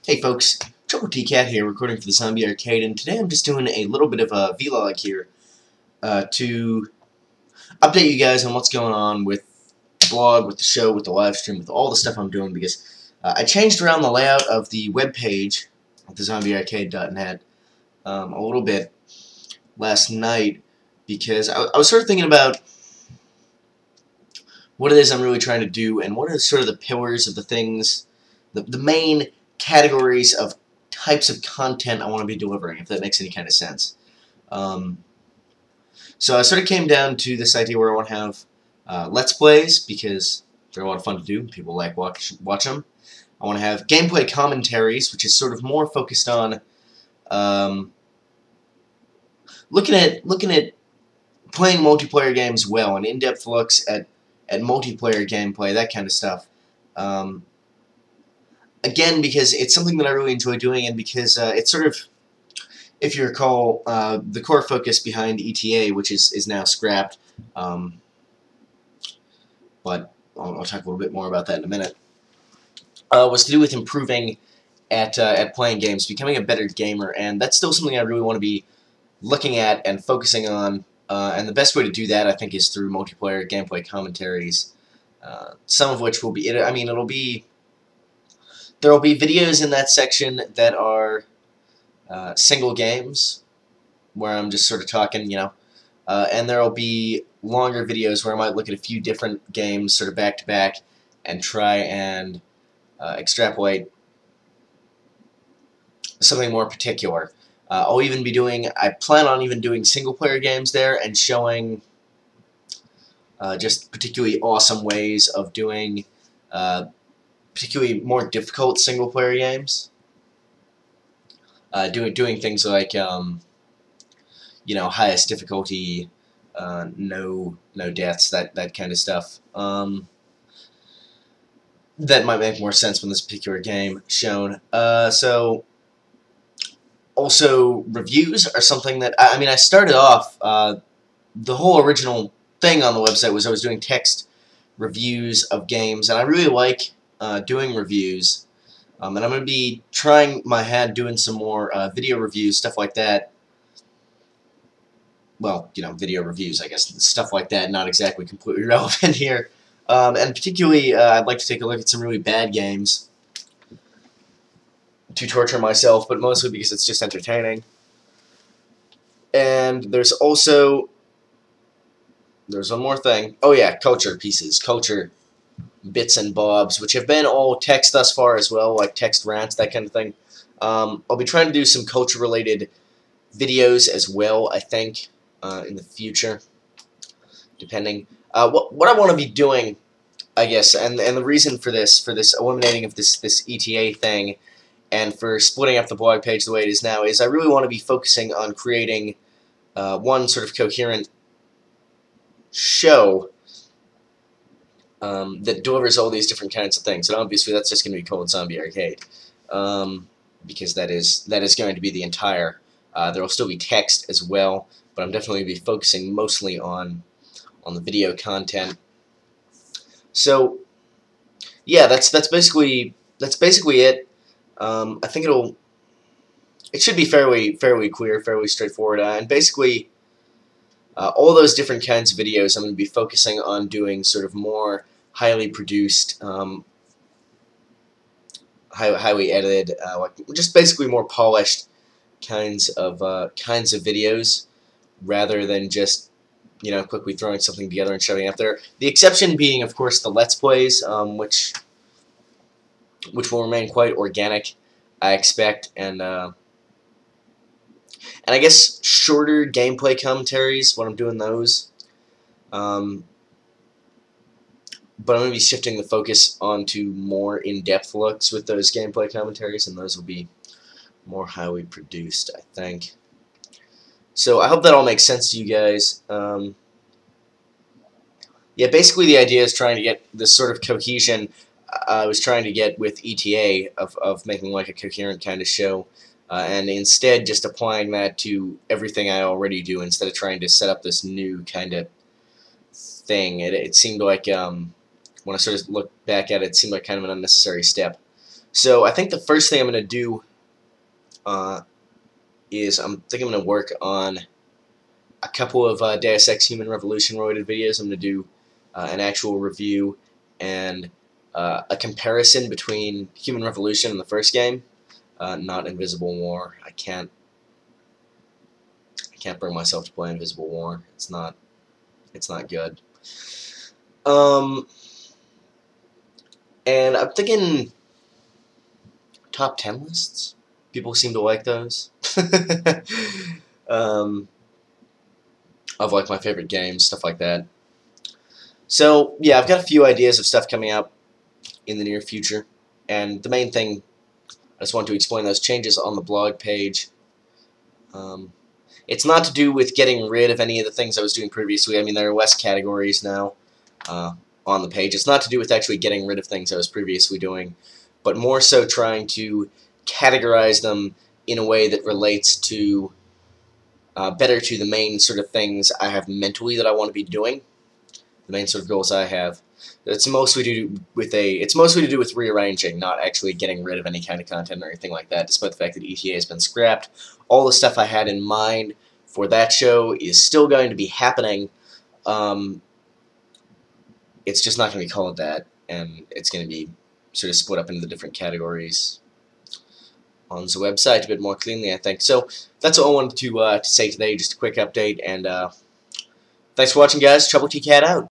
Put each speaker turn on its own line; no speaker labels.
Hey folks, Troubletcat here, recording for the Zombie Arcade, and today I'm just doing a little bit of a vlog here to update you guys on what's going on with the blog, with the show, with the live stream, with all the stuff I'm doing, because I changed around the layout of the web page at thezombiearcade.net a little bit last night, because I was sort of thinking about what it is I'm really trying to do, and what are sort of the pillars of the things, the main categories of types of content I want to be delivering, if that makes any kind of sense. So I sort of came down to this idea where I want to have Let's Plays, because they're a lot of fun to do. People like watch them. I want to have gameplay commentaries, which is sort of more focused on looking at playing multiplayer games well, and in-depth looks at multiplayer gameplay, that kind of stuff. Again, because it's something that I really enjoy doing, and because it's sort of, if you recall, the core focus behind ETA, which is now scrapped, but I'll talk a little bit more about that in a minute, was to do with improving at playing games, becoming a better gamer, and that's still something I really want to be looking at and focusing on, and the best way to do that, I think, is through multiplayer gameplay commentaries, some of which will be, there will be videos in that section that are single games, where I'm just sort of talking, and there will be longer videos where I might look at a few different games sort of back to back and try and extrapolate something more particular. I'll even be doing, I plan on even doing single player games there and showing just particularly awesome ways of doing particularly more difficult single player games. Doing things like highest difficulty, no deaths, that kind of stuff. That might make more sense when this particular game shown. So also reviews are something that I started off the whole original thing on the website was I was doing text reviews of games, and I really like doing reviews. And I'm going to be trying my hand doing some more video reviews, stuff like that. Well, video reviews, I guess, stuff like that, not exactly completely relevant here. And particularly, I'd like to take a look at some really bad games to torture myself, but mostly because it's just entertaining. And there's one more thing. Oh yeah, culture pieces, culture bits and bobs, which have been all text thus far as well, like text rants, that kind of thing. I'll be trying to do some culture-related videos as well, I think, in the future, depending. What I want to be doing, I guess, and the reason for this eliminating of this ETA thing, and for splitting up the blog page the way it is now, is I really want to be focusing on creating one sort of coherent show that delivers all these different kinds of things, and obviously that's just going to be called Zombie Arcade, because that is going to be the entire. There will still be text as well, but I'm definitely going to be focusing mostly on the video content. So yeah, that's basically it. I think it should be fairly clear, fairly straightforward, and basically all those different kinds of videos I'm going to be focusing on doing sort of more highly produced, highly edited, like just basically more polished kinds of videos, rather than just quickly throwing something together and shoving it up there. The exception being, of course, the Let's Plays, which will remain quite organic, I expect, and I guess shorter gameplay commentaries when I'm doing those. But I'm going to be shifting the focus onto more in-depth looks with those gameplay commentaries, and those will be more highly produced, I think. So I hope that all makes sense to you guys. Yeah, basically the idea is trying to get this sort of cohesion I was trying to get with ETA of making like a coherent kind of show, and instead just applying that to everything I already do instead of trying to set up this new kind of thing. It seemed like when I sort of looked back at it, it seemed like kind of an unnecessary step. So I think the first thing I'm going to do is I'm going to work on a couple of Deus Ex Human Revolution related videos. I'm going to do an actual review and a comparison between Human Revolution and the first game, not Invisible War. I can't bring myself to play Invisible War. It's not good. And I'm thinking top 10 lists. People seem to like those. Of like my favorite games, stuff like that. So yeah, I've got a few ideas of stuff coming up in the near future, and the main thing I just want to explain those changes on the blog page. It's not to do with getting rid of any of the things I was doing previously. I mean, there are less categories now on the page. It's not to do with actually getting rid of things I was previously doing, but more so trying to categorize them in a way that relates to better to the main sort of things I have mentally that I want to be doing, the main sort of goals I have. It's mostly to do with rearranging, not actually getting rid of any kind of content or anything like that, despite the fact that ETA has been scrapped. All the stuff I had in mind for that show is still going to be happening. It's just not going to be called that, and it's going to be sort of split up into the different categories on the website a bit more cleanly, I think. So that's all I wanted to say today, just a quick update, and thanks for watching, guys. Troubletcat out.